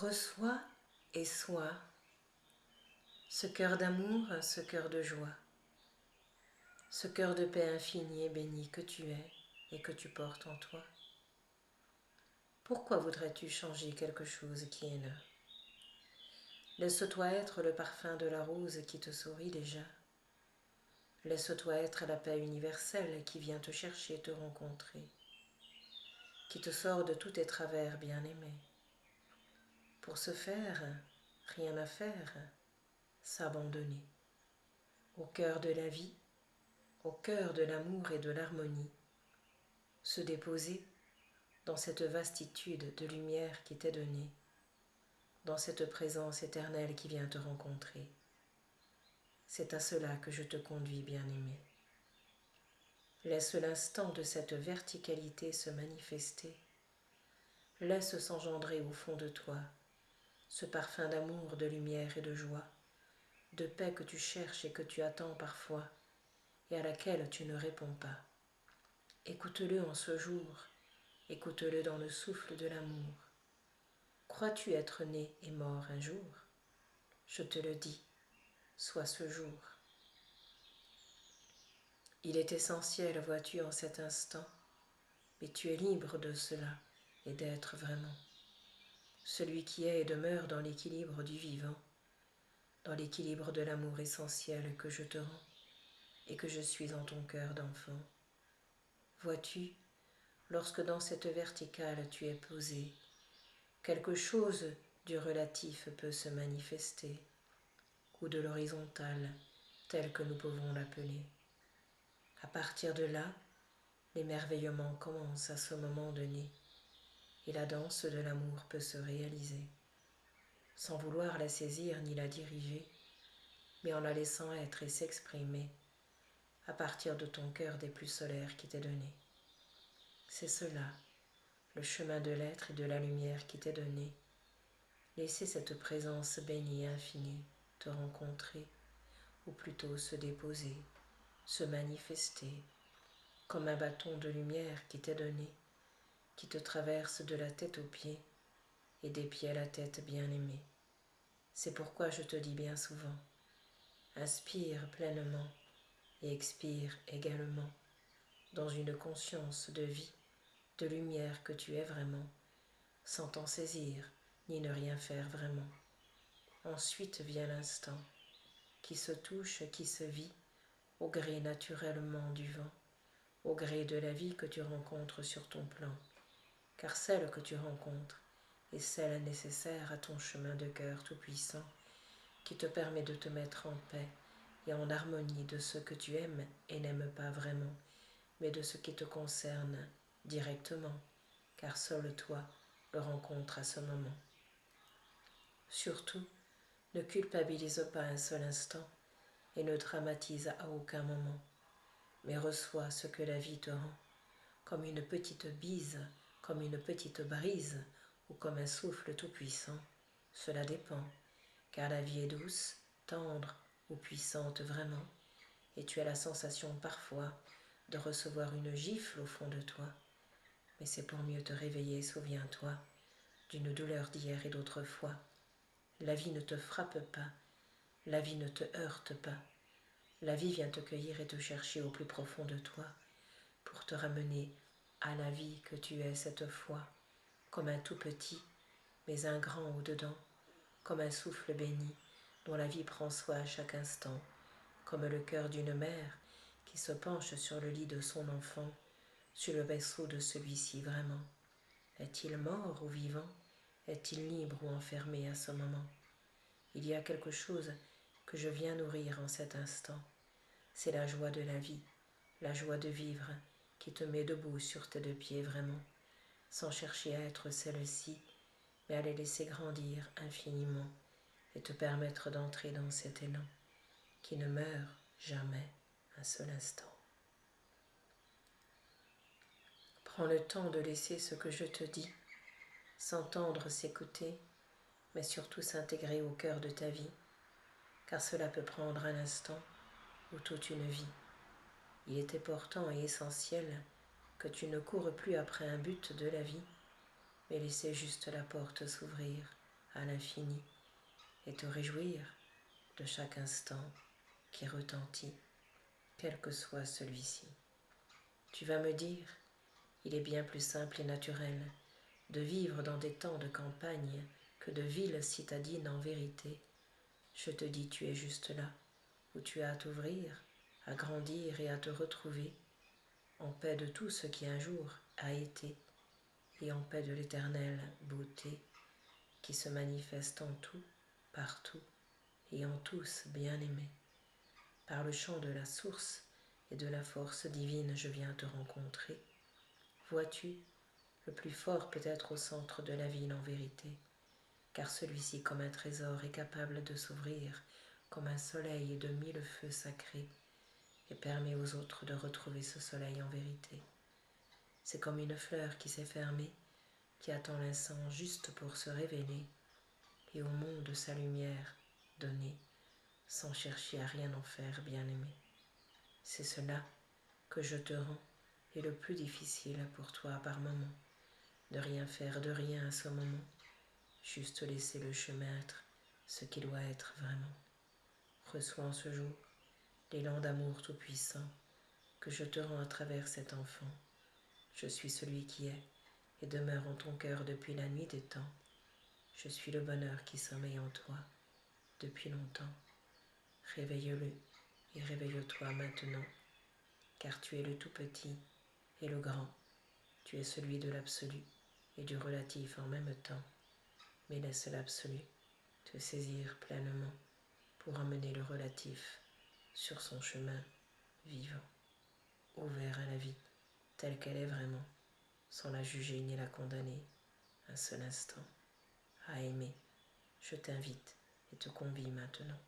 Reçois et sois ce cœur d'amour, ce cœur de joie, ce cœur de paix infinie et béni que tu es et que tu portes en toi. Pourquoi voudrais-tu changer quelque chose qui est là? Laisse-toi être le parfum de la rose qui te sourit déjà. Laisse-toi être la paix universelle qui vient te chercher, te rencontrer, qui te sort de tous tes travers bien-aimés. Pour ce faire, rien à faire, s'abandonner. Au cœur de la vie, au cœur de l'amour et de l'harmonie, se déposer dans cette vastitude de lumière qui t'est donnée, dans cette présence éternelle qui vient te rencontrer. C'est à cela que je te conduis, bien-aimé. Laisse l'instant de cette verticalité se manifester. Laisse s'engendrer au fond de toi ce parfum d'amour, de lumière et de joie, de paix que tu cherches et que tu attends parfois et à laquelle tu ne réponds pas. Écoute-le en ce jour, écoute-le dans le souffle de l'amour. Crois-tu être né et mort un jour? Je te le dis, sois ce jour. Il est essentiel, vois-tu, en cet instant, mais tu es libre de cela et d'être vraiment. Celui qui est et demeure dans l'équilibre du vivant, dans l'équilibre de l'amour essentiel que je te rends et que je suis en ton cœur d'enfant. Vois-tu, lorsque dans cette verticale tu es posé, quelque chose du relatif peut se manifester, ou de l'horizontale, tel que nous pouvons l'appeler. À partir de là, l'émerveillement commence à ce moment donné, et la danse de l'amour peut se réaliser, sans vouloir la saisir ni la diriger, mais en la laissant être et s'exprimer à partir de ton cœur des plus solaires qui t'est donné. C'est cela, le chemin de l'être et de la lumière qui t'est donné. Laissez cette présence bénie et infinie te rencontrer, ou plutôt se déposer, se manifester, comme un bâton de lumière qui t'est donné, qui te traverse de la tête aux pieds et des pieds à la tête bien-aimée. C'est pourquoi je te dis bien souvent, inspire pleinement et expire également, dans une conscience de vie, de lumière que tu es vraiment, sans t'en saisir ni ne rien faire vraiment. Ensuite vient l'instant, qui se touche, qui se vit, au gré naturellement du vent, au gré de la vie que tu rencontres sur ton plan, car celle que tu rencontres est celle nécessaire à ton chemin de cœur tout-puissant, qui te permet de te mettre en paix et en harmonie de ce que tu aimes et n'aimes pas vraiment, mais de ce qui te concerne directement, car seul toi le rencontres à ce moment. Surtout, ne culpabilise pas un seul instant et ne dramatise à aucun moment, mais reçois ce que la vie te rend, comme une petite bise, comme une petite brise ou comme un souffle tout-puissant. Cela dépend, car la vie est douce, tendre ou puissante vraiment, et tu as la sensation parfois de recevoir une gifle au fond de toi. Mais c'est pour mieux te réveiller, souviens-toi, d'une douleur d'hier et d'autrefois. La vie ne te frappe pas, la vie ne te heurte pas. La vie vient te cueillir et te chercher au plus profond de toi pour te ramener à la vie que tu es cette fois, comme un tout petit, mais un grand au-dedans, comme un souffle béni dont la vie prend soin à chaque instant, comme le cœur d'une mère qui se penche sur le lit de son enfant, sur le berceau de celui-ci vraiment. Est-il mort ou vivant? Est-il libre ou enfermé à ce moment? Il y a quelque chose que je viens nourrir en cet instant. C'est la joie de la vie, la joie de vivre qui te met debout sur tes deux pieds vraiment, sans chercher à être celle-ci, mais à les laisser grandir infiniment et te permettre d'entrer dans cet élan qui ne meurt jamais un seul instant. Prends le temps de laisser ce que je te dis s'entendre, s'écouter, mais surtout s'intégrer au cœur de ta vie, car cela peut prendre un instant ou toute une vie. Il est important et essentiel que tu ne coures plus après un but de la vie, mais laisser juste la porte s'ouvrir à l'infini et te réjouir de chaque instant qui retentit, quel que soit celui-ci. Tu vas me dire, il est bien plus simple et naturel de vivre dans des temps de campagne que de villes citadines en vérité. Je te dis, tu es juste là, où tu as à t'ouvrir, à grandir et à te retrouver, en paix de tout ce qui un jour a été, et en paix de l'éternelle beauté qui se manifeste en tout, partout et en tous bien-aimés. Par le chant de la source et de la force divine, je viens te rencontrer. Vois-tu, le plus fort peut être au centre de la ville en vérité, car celui-ci, comme un trésor, est capable de s'ouvrir comme un soleil de 1000 feux sacrés et permet aux autres de retrouver ce soleil en vérité. C'est comme une fleur qui s'est fermée, qui attend l'instant juste pour se révéler et au monde sa lumière donner, sans chercher à rien en faire, bien-aimé. C'est cela que je te rends et le plus difficile pour toi par moment, de rien faire de rien à ce moment, juste laisser le chemin être ce qui doit être vraiment. Reçois en ce jour l'élan d'amour tout-puissant que je te rends à travers cet enfant. Je suis celui qui est et demeure en ton cœur depuis la nuit des temps. Je suis le bonheur qui sommeille en toi depuis longtemps. Réveille-le et réveille-toi maintenant, car tu es le tout petit et le grand. Tu es celui de l'absolu et du relatif en même temps, mais laisse l'absolu te saisir pleinement pour emmener le relatif sur son chemin vivant, ouvert à la vie telle qu'elle est vraiment, sans la juger ni la condamner un seul instant, à aimer. Je t'invite et te convie maintenant.